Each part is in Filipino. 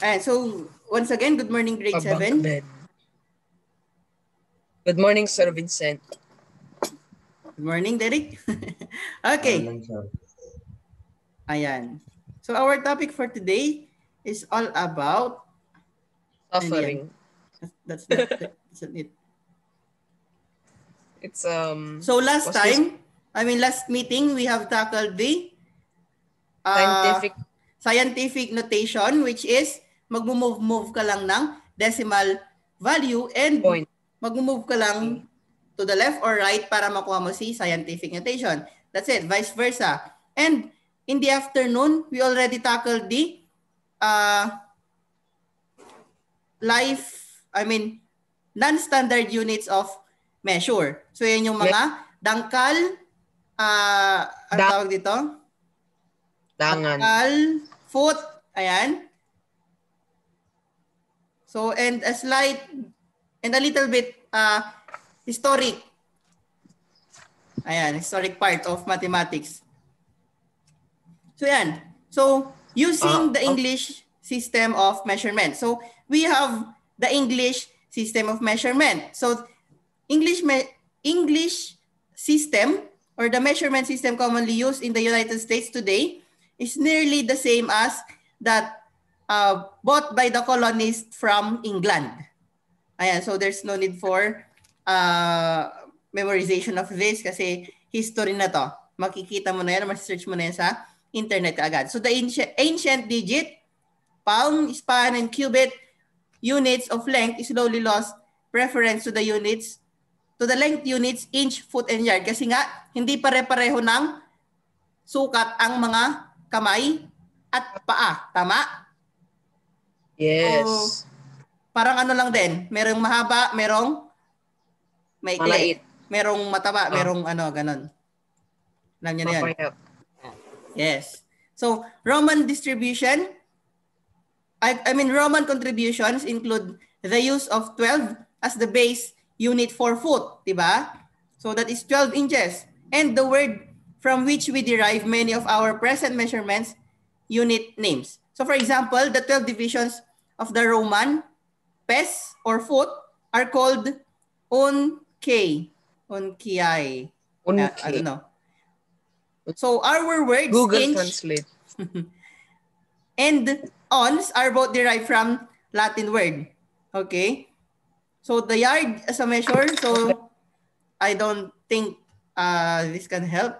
So, once again, good morning, grade 7. Good morning, Sir Vincent. Good morning, Derek. Okay. Morning, sir. Ayan. So, our topic for today is all about Suffering. That's not it. It's So last meeting, we have tackled the scientific notation, which is mag-move ka lang ng decimal value and point. mag-move ka lang to the left or right para makuha mo si scientific notation. That's it, vice versa. And in the afternoon, we already tackled the non-standard units of measure. So yan yung mga dangkal, ang tawag dito? Dangan. Dangkal, foot, ayan. So, and a little bit historic. Ayan, historic part of mathematics. So yan. So, using the English system of measurement. So, we have the English system of measurement. So, English system or the measurement system commonly used in the United States today is nearly the same as that bought by the colonists from England. Ayan, so there's no need for memorization of this kasi history na to. Makikita mo na yan, ma-search mo na yan sa internet agad. So the ancient digit, palm, span, and cubit units of length is slowly lost preference to the length units, inch, foot, and yard. Kasi nga, hindi pare-pareho ng sukat ang mga kamay at paa. Tama? Yes. So, parang ano lang din. Merong mahaba, merong maikli. Merong mataba, merong ganon. Alam niyo na yan. Yes. So, Roman contributions include the use of 12 as the base unit for foot, diba? So that is 12 inches. And the word from which we derive many of our present measurements unit names. So for example, the 12 divisions of the Roman pes or foot are called uncae. I don't know. So our words Google inch Translate and ons are both derived from Latin word. Okay? So the yard as a measure, so I don't think this can help.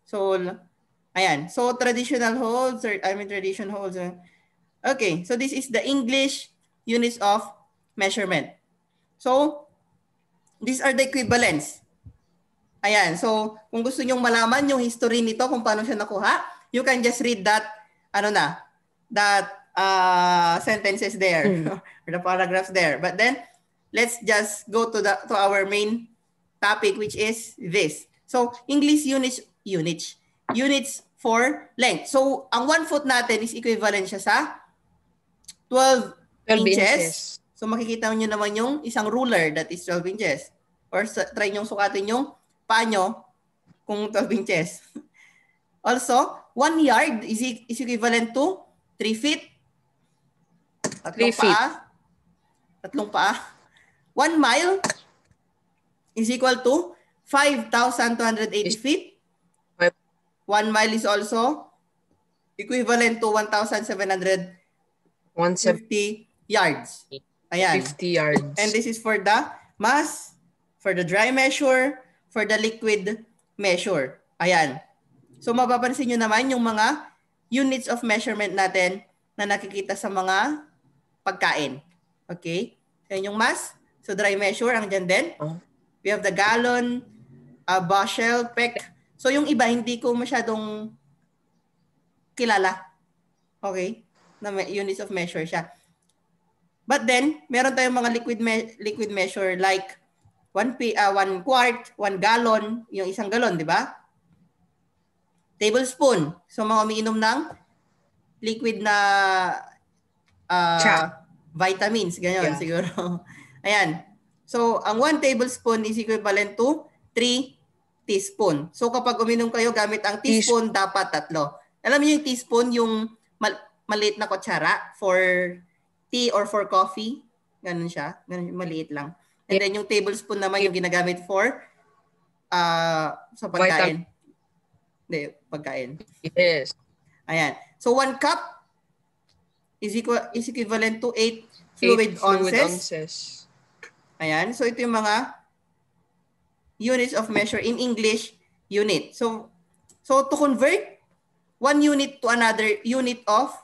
So ayan. So tradition holds. Okay, so this is the English units of measurement. So these are the equivalents. Ayan, so kung gusto nyong malaman yung history nito, kung paano siya nakuha, you can just read that, sentences there, or the paragraphs there. But then, let's just go to our main topic, which is this. So, English units for length. So, ang 1 foot natin is equivalent siya sa 12 inches. So, makikita nyo naman yung isang ruler that is 12 inches. Or try nyong sukatin yung paa nyo kung 12 inches. Also, 1 yard is equivalent to 3 feet. Tatlong paa. 1 mile is equal to 5,280 feet. 1 mile is also equivalent to 1,750 yards. Ayan. 50 yards. And this is for the mass, for the dry measure, for the liquid measure. Ayan. So mapapansin nyo naman yung mga units of measurement natin na nakikita sa mga pagkain. Okay? So yung mass, so dry measure, ang dyan din. We have the gallon, bushel, peck. So yung iba, hindi ko masyadong kilala. Okay? Na units of measure siya. But then, meron tayong mga liquid measure like 1 quart, 1 gallon, yung isang galon, di ba? Tablespoon. So mga umiinom ng liquid na vitamins, ganyan siguro. Ayan. So ang 1 tablespoon is equivalent to 3 teaspoon. So kapag uminom kayo gamit ang teaspoon, dapat 3. Alam niyo yung teaspoon, yung maliit na kutsara for tea or for coffee. Ganun siya. Ganun, maliit lang. And then yung tablespoon naman yung ginagamit for sa pagkain. Hindi, pagkain. Yes. Ayan. So 1 cup is equivalent to 8 fluid ounces. Ayan. So ito yung mga units of measure in English unit. So to convert 1 unit to another unit of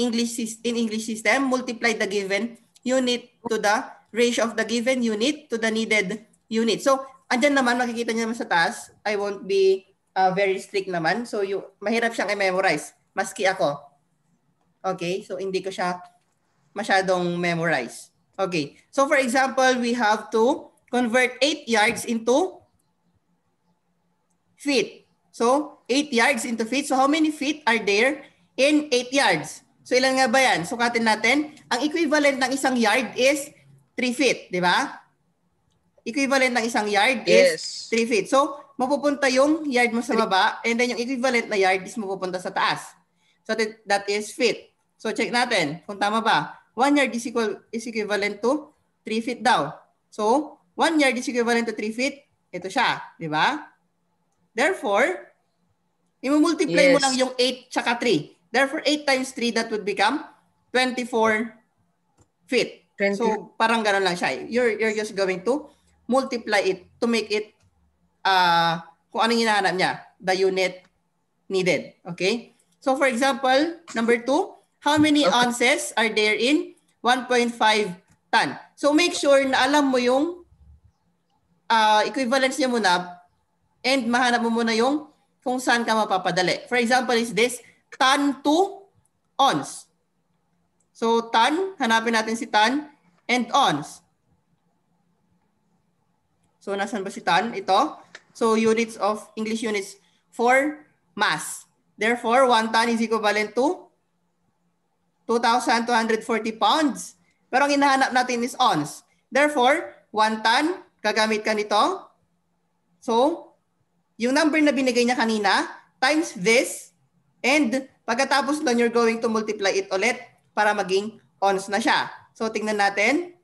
English system, multiply the given unit to the ratio of the given unit to the needed unit. So andyan naman, makikita niyo naman sa taas, I won't be very strict naman. So mahirap siyang i-memorize. Maski ako. Okay? So hindi ko siya masyadong memorize. Okay. So for example, we have to convert 8 yards into feet. So 8 yards into feet. So how many feet are there in 8 yards? So ilan nga ba yan? Sukatin natin. Ang equivalent ng isang yard is 3 feet. Di ba? Equivalent ng isang yard is 3 feet. So mapupunta yung yard mo sa baba and then yung equivalent na yard is mapupunta sa taas. So that is feet. So check natin kung tama ba. 1 yard is equivalent to 3 feet daw. So 1 yard is equivalent to 3 feet. Ito siya. Di ba? Therefore, i-multiply mo lang yung 8 tsaka 3. Therefore, 8 times 3, that would become 24 feet. 20. So parang gano'n lang siya. You're just going to multiply it to make it kung anong hinahanap niya, the unit needed. Okay? So for example, number 2, how many ounces are there in 1.5 ton? So make sure na alam mo yung equivalence niya muna and mahanap mo muna yung kung saan ka mapapadali. For example, is this ton to ounce. So ton, hanapin natin si ton and ounce. So nasan ba si ton? Ito. So units of English units for mass. Therefore, 1 ton is equivalent to 2,240 pounds. Pero ang hinahanap natin is ounce. Therefore, 1 ton, gagamit ka nito. So, yung number na binigay niya kanina, times this, and pagkatapos nun, you're going to multiply it ulit para maging ounce na siya. So, tingnan natin.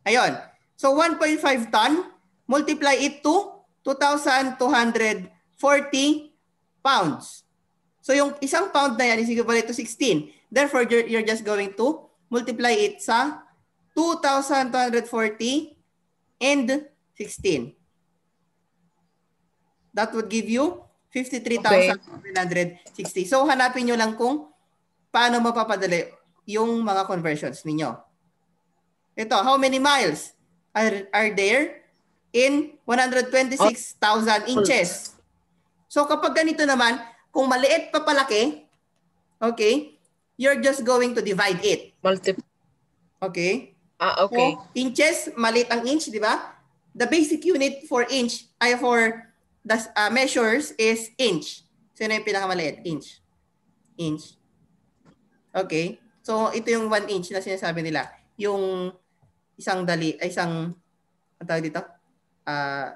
Ayun. So, 1.5 ton, multiply it to 2,240 pounds. So, yung isang pound na yan is equivalent to 16. Therefore, you're just going to multiply it sa 2,240 and 16. That would give you 53,760. So, hanapin nyo lang kung paano mapapadali yung mga conversions ninyo. Ito, how many miles are there in 126,000 inches? So, kapag ganito naman, kung maliit pa palaki, okay, you're just going to divide it. Okay? Okay. So, inches, maliit ang inch, di ba? The basic unit for inch, ay for the measures is inch. Sino yung pinakamaliit? Inch. Inch. Okay? So, ito yung 1 inch na sinasabi nila. Yung isang ang tawag dito?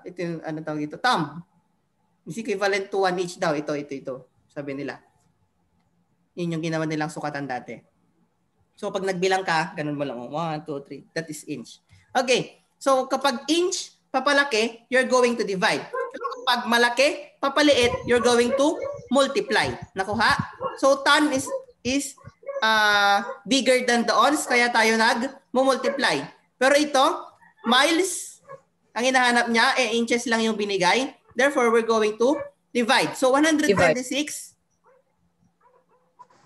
Ito yung, ano tawag dito? Thumb. Is equivalent to 1 inch daw. Ito. Sabi nila. Yun yung ginawa nilang sukatan dati. So, pag nagbilang ka, ganun mo lang. 1, 2, 3. That is inch. Okay. So, kapag inch, papalaki, you're going to divide. Kapag malaki, papaliit, you're going to multiply. Nakuha? So, ton is bigger than the ounce, kaya tayo nag-multiply. Pero ito, miles, ang hinahanap niya, inches lang yung binigay. Therefore, we're going to divide. So, 126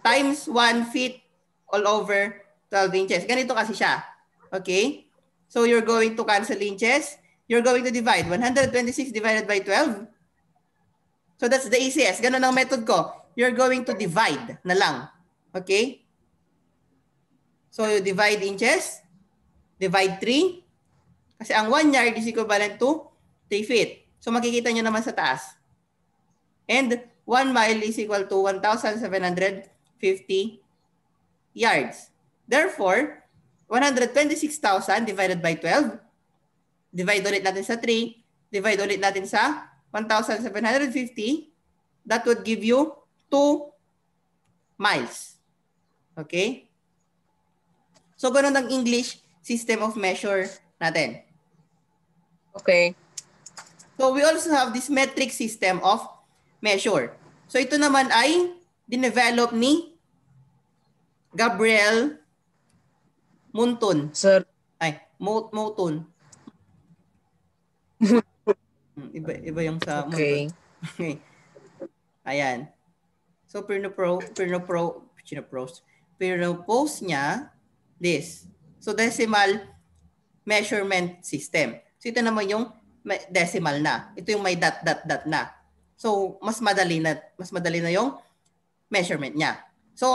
times 1 feet all over 12 inches. Ganito kasi siya. Okay? So, you're going to cancel inches. You're going to divide 126 divided by 12. So that's the easiest. Ganun ang method ko. You're going to divide na lang. Okay? So you divide inches, divide 3. Kasi ang 1 yard is equivalent to 3 feet. So makikita nyo naman sa taas. And 1 mile is equal to 1,750 yards. Therefore, 126,000 divided by 12. Divide ulit natin sa 3. Divide ulit natin sa 1,750. That would give you 2 miles. Okay? So, ganun ang English system of measure natin. Okay. So, we also have this metric system of measure. So, ito naman ay dinevelop ni Gabriel Montun. Sir. Ay, Moton. Iba yung sa Montun. Okay. Okay. Ayan. So, pinopose niya this. So, decimal measurement system. So, ito naman yung decimal na. Ito yung may dot na. So, mas madali na yung measurement niya. So,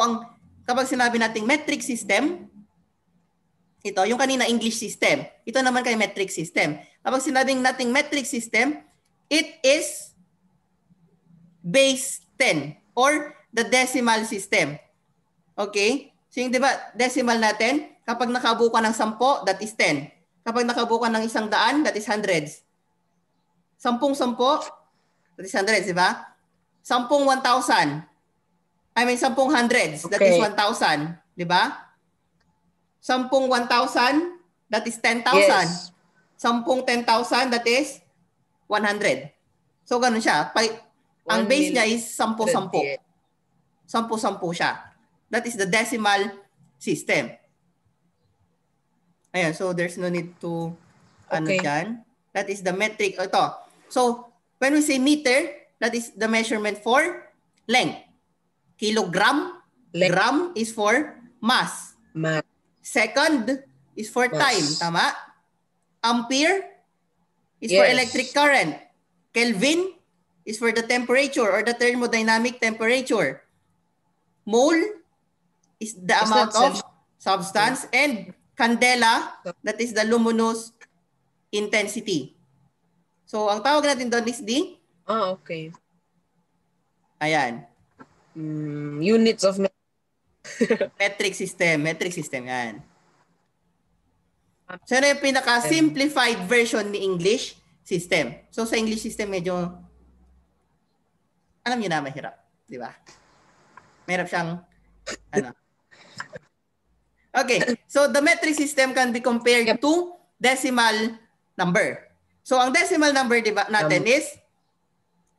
kapag sinabi nating metric system, ito, yung kanina English system. Ito naman kay metric system. Kapag sinabing nating metric system, it is base 10 or the decimal system. Okay? So yung 'di ba, decimal natin, kapag nakabuo ka ng 10, that is 10. Kapag nakabuo ka ng 100, that is hundreds. 10, that is hundreds, 'di ba? 10, 1,000. I mean 10 hundreds, that is 1,000, 'di ba? 10 1,000, that is 10,000. Yes. 10 10,000, that is 100. So ganun siya. Ang base niya is 10-10. 10-10 siya. That is the decimal system. Ayan, so there's no need to dyan. That is the metric. Ito. So, when we say meter, that is the measurement for length. Kilogram, gram is for mass. Second is for time. Tama? Ampere is for electric current. Kelvin is for the temperature or the thermodynamic temperature. Mole is the amount of substance. And candela, that is the luminous intensity. So, ang tawag natin doon is the... Okay. Ayan. Units of metric system. Metric system, yan. So, yung pinaka-simplified version ni English system. So, sa English system, medyo... Alam niyo na, mahirap. Di ba? Mahirap siyang... Okay. So, the metric system can be compared to decimal number. So, ang decimal number diba, natin is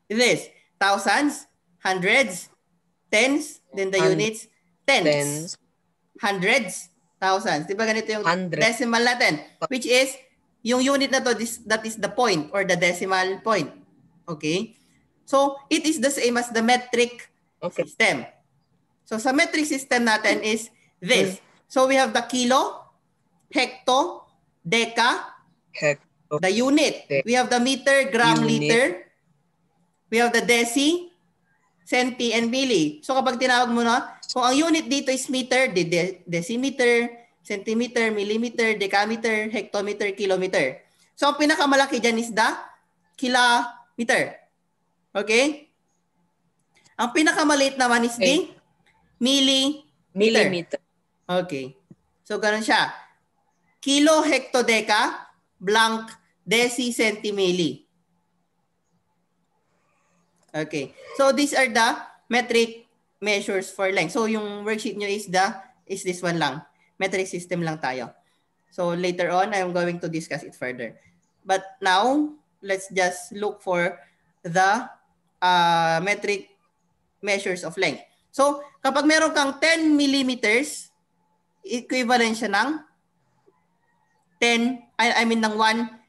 this. Thousands, hundreds, tens, then the units, tens. Hundreds, thousands. Diba ganito yung decimal natin? Which is, yung unit na to, that is the point or the decimal point. Okay? So, it is the same as the metric system. So, sa metric system natin is this. So, we have the kilo, hecto, deca, the unit. We have the meter, gram, liter. We have the deci, centi, and milli. So, kapag tinawag mo na, kung ang unit dito is meter, decimeter, centimeter, millimeter, decameter, hectometer, kilometer. So, ang pinakamalaki dyan is the kilometer. Okay? Ang pinakamaliit naman is the millimeter. Okay. So, ganun siya. Kilo, hecto, deca, blank, deci, centi, milli. Okay. So, these are the metric measures for length. So, yung worksheet nyo is this one lang. Metric system lang tayo. So, later on, I'm going to discuss it further. But now, let's just look for the metric measures of length. So, kapag meron kang 10 millimeters, equivalent siya ng 1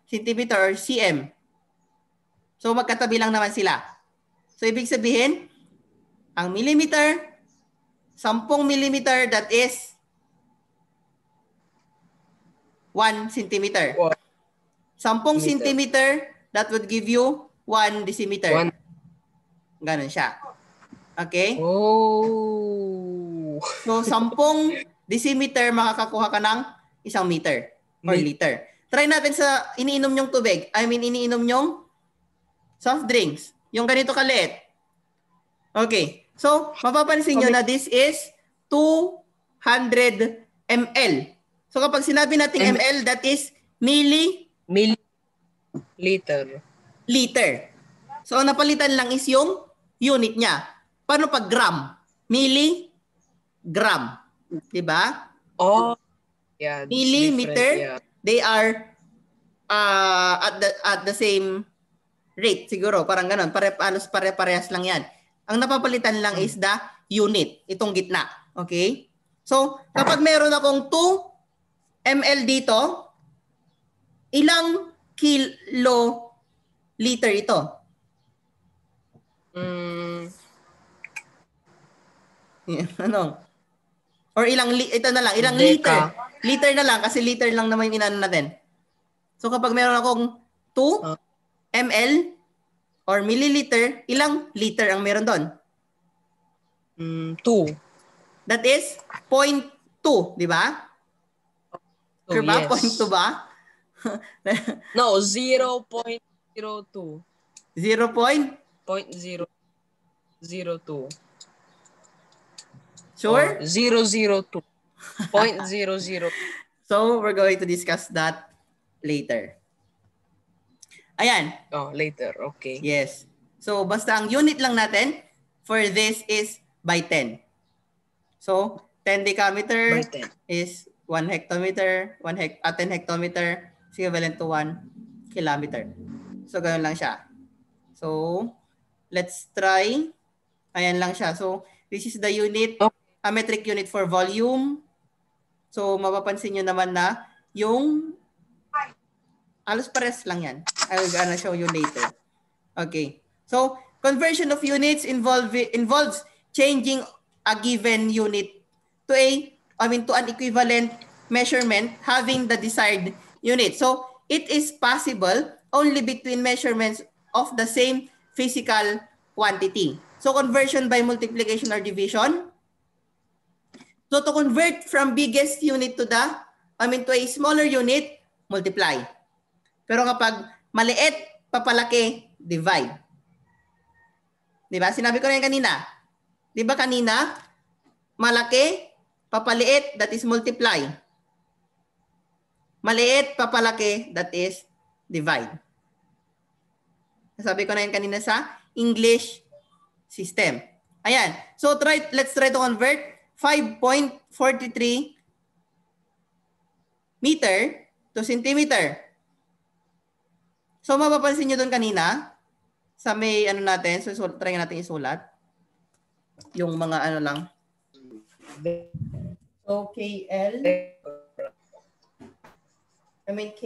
centimeter or cm. So, magkatabi lang naman sila. So, ibig sabihin, ang millimeter, 10 millimeter, that is 1 centimeter. 10 centimeter, that would give you 1 decimeter. Ganon siya. Okay? Oh. So, 10 decimeter, makakakuha ka ng 1 meter or liter. Try natin sa iniinom nyong tubig. I mean, iniinom nyong soft drinks. Yung ganito kaliit. Okay. So, mapapansin nyo na this is 200 ml. So, kapag sinabi natin ml, that is liter. So, ang napalitan lang is yung unit niya. Paano pag gram? Milligram. Diba? Oh, yeah. It's Millimeter, different. Yeah. they are at the same rate siguro, parang ganon. Pare-parehas lang yan. Ang napapalitan lang is the unit, itong gitna. Okay? So, kapag meron akong 2 ml dito, ilang kiloliter ito? Ano? Or ito na lang, ilang liter? Deka. Liter na lang kasi liter lang naman yung inano natin. So kapag meron akong 2 ml or milliliter, ilang liter ang meron doon? 2. That is 0.2, di ba? So, Sure ba? yes. 0.2 ba? No, 0.02. 0.002. Sure? 002. 0.00. So, we're going to discuss that later. Ayan. Oh, later. Okay. Yes. So, basta ang unit lang natin for this is by 10. So, 10 decameter By 10. is 1 hectometer, 10 hectometer is equivalent to 1 kilometer. So, ganun lang siya. So, let's try. Ayan lang siya. So, this is the unit, a metric unit for volume. So, mapapansin nyo naman na yung halos pares lang yan. I'm gonna show you later. Okay. So, conversion of units involves changing a given unit to an equivalent measurement having the desired unit. So, it is possible only between measurements of the same physical quantity. So, conversion by multiplication or division. So, to convert from biggest unit to to a smaller unit, multiply. Pero kapag maliit, papalaki, divide. Diba? Sinabi ko na yan kanina. Diba kanina, malaki, papaliit, that is multiply. Maliit, papalaki, that is divide. Sabi ko na yan kanina sa English system. Ayan. So let's try to convert 5.43 meter to centimeter. So mapapansin nyo doon kanina, sa may natin, so try natin isulat. Yung mga lang. So KL, K,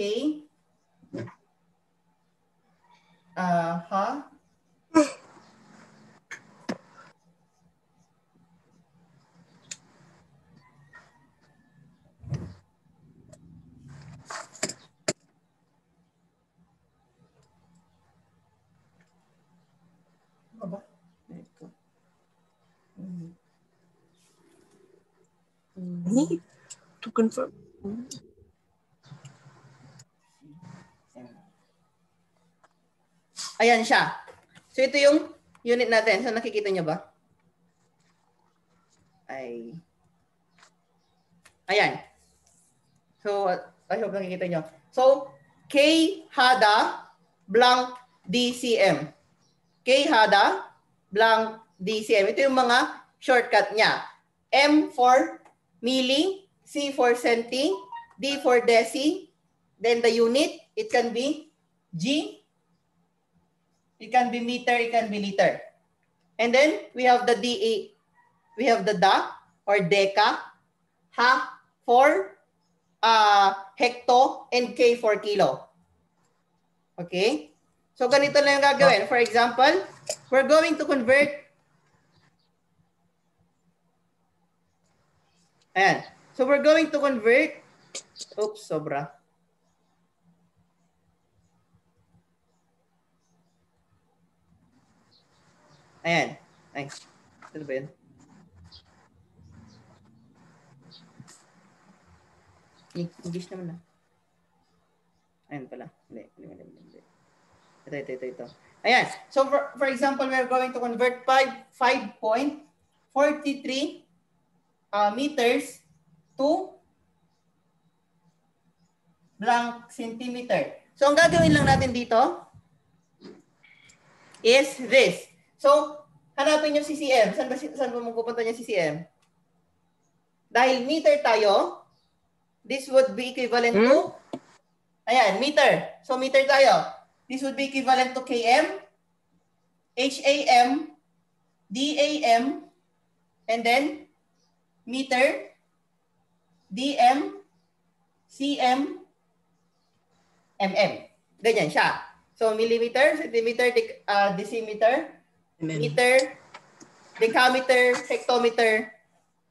ha? To confirm. Ayan siya. So ito yung unit natin. So nakikita nyo ba? Ayan. So I hope nakikita nyo. So K hada blank DCM. K hada blank DCM. Ito yung mga shortcut niya. M for milli, C for centi, D for deci, then the unit, it can be G, it can be meter, it can be liter. And then we have the DA, we have the da or deca, ha for hecto, and K for kilo. Okay? So ganito lang yung gagawin. For example, we're going to convert. Ayan. So we're going to convert. Oops, sobra. Ayan. Ay, ano ba yun? English naman na. Ayan pala. Hindi. Ito. Ayan. So for example, we're going to convert 5.43 meters to blank centimeter. So ang gagawin lang natin dito is this. So hanapin yung CCM. Saan ba pupunta yung CCM? Dahil meter tayo, this would be equivalent to, ayan, meter. So meter tayo. This would be equivalent to km, HAM, DAM, and then meter, DM, CM, MM. Ganyan siya. So millimeter, centimeter, decimeter, meter, decameter, hectometer,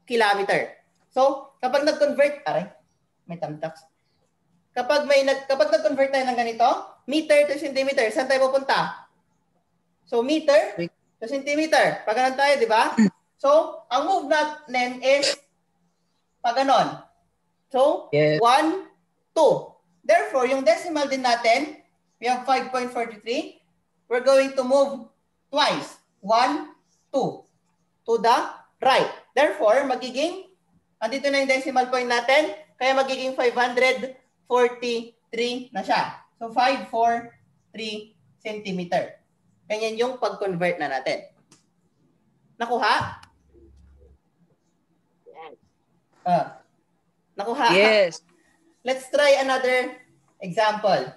kilometer. So, kapag nag-convert, may tamtax. Kapag nag-convert tayo ng ganito, meter to centimeter, saan tayo pupunta? So, meter to centimeter. Pag ganun tayo, di ba? So, ang move natin is pag ganon. So, 1, 2. Therefore, yung decimal din natin, we have 5.43. We're going to move twice. 1, 2. To the right. Therefore, magiging, andito na yung decimal point natin, kaya magiging 543 na siya. So, 543 centimeter. Ganyan yung pag-convert na natin. Nakuha? Nakuha? Yes. Let's try another example.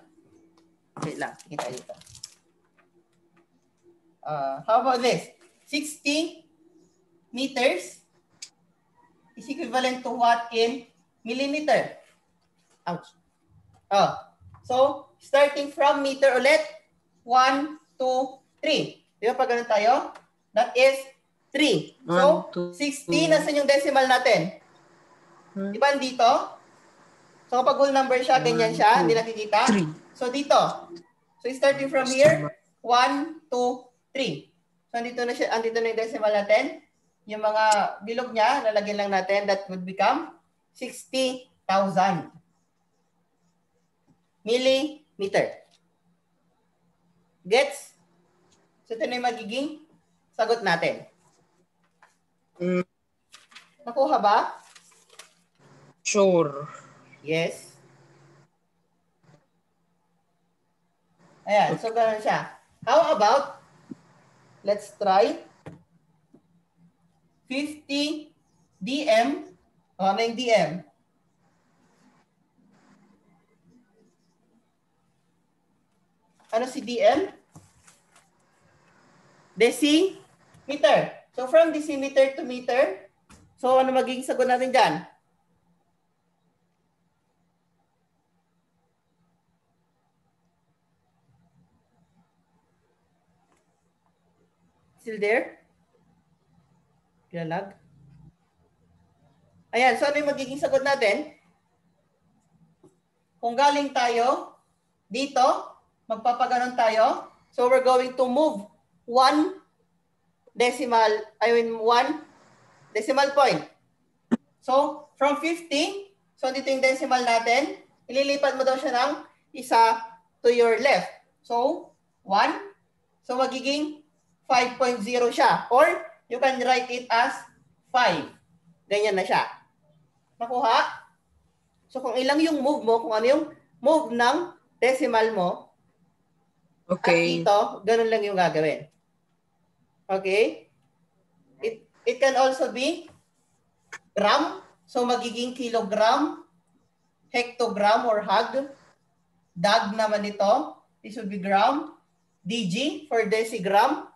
Wait lang. Kita dito. How about this? 60 meters is equivalent to what in millimeter? Ouch. So, starting from meter ulit, 1, 2, 3. Di ba pag ganun tayo? That is 3. So, 60, nasan yung decimal natin? Di ba dito? So, kapag whole number siya, ganyan siya, hindi nakikita. So, dito. So, starting from here, 1, 2, 3. So, andito na yung decimal natin. Yung mga bilog niya, lalagyan lang natin, that would become 60,000 millimeter. Gets? So, ito na yung magiging sagot natin. Nakuha ba? Sure. Yes. Ayan, so ganun siya. How about, let's try 50 dm. Ano yung dm? Ano si dm? Decimeter. So from decimeter to meter, so ano magiging sagot natin dyan? Still there? Ilalag? Ayan, so ano yung magiging sagot natin? Kung galing tayo dito, magpapaganon tayo. So we're going to move 1 decimal point. So from 50, so dito yung decimal natin, ililipat mo daw siya ng isa to your left. So 1, so magiging 5.0 siya. Or you can write it as 5. Ganyan na siya. Nakuha? So kung ilang yung move mo, kung ano yung move ng decimal mo, okay. at dito, ganun lang yung gagawin. Okay? It can also be gram. So magiging kilogram, hectogram or hag. Dag naman ito. This would be gram. DG for decigram,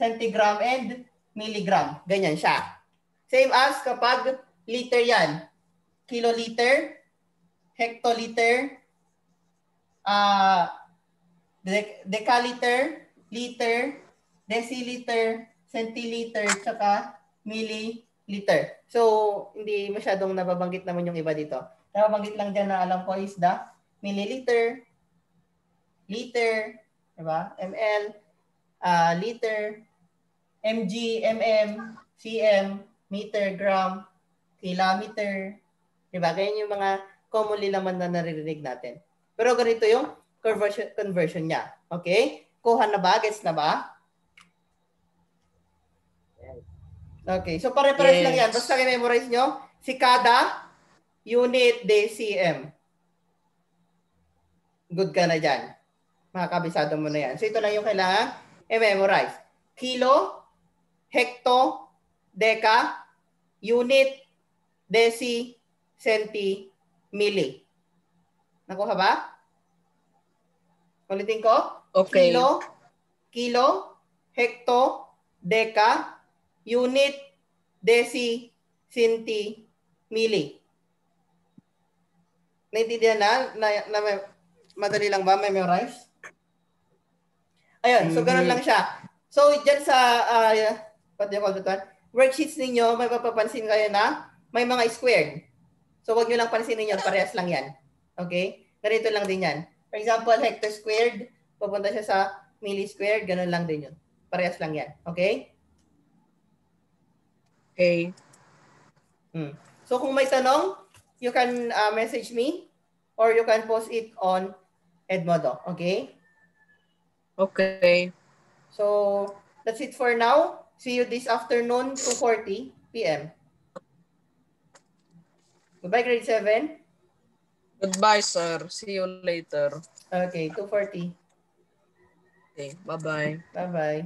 centigram, and milligram. Ganyan siya. Same as kapag liter yan. Kiloliter, hectoliter, decaliter, liter, deciliter, centiliter, tsaka milliliter. So, hindi masyadong nababanggit naman yung iba dito. Nababanggit lang dyan na alam ko is the milliliter, liter, diba? ml, liter, mg, mm, cm, meter, gram, kilometer, diba? Ganyan yung mga commonly naman na naririnig natin. Pero ganito yung conversion niya. Okay? Kuha na ba? Gets na ba? Okay. So pare-pares lang yan. Basta i-memorize nyo si kada unit decm. Good ka na dyan. Makakabisado mo na yan. So ito lang yung kailangan i-memorize. Kilo, hekto, deka, unit, deci, centi, milli. Nakuha ba? Ulitin ko. Okay. Kilo, hekto, deka, unit, deci, centi, milli. Naintindihan na madali lang ba memorize? Ayun, so ganun lang siya. So dyan sa, what do you call it? Worksheets ninyo, may mapapansin kayo na may mga squared. So wag nyo lang pansinin yun, parehas lang yan. Okay? Ganito lang din yan. For example, hecto squared, pupunta siya sa milli squared, ganun lang din yun. Parehas lang yan. Okay? Okay. So kung may tanong, you can message me or you can post it on Edmodo. Okay? Okay. So that's it for now. See you this afternoon, 2:40 p.m. Goodbye, grade 7. Goodbye, sir. See you later. Okay, 2:40. Okay. Bye-bye. Bye-bye.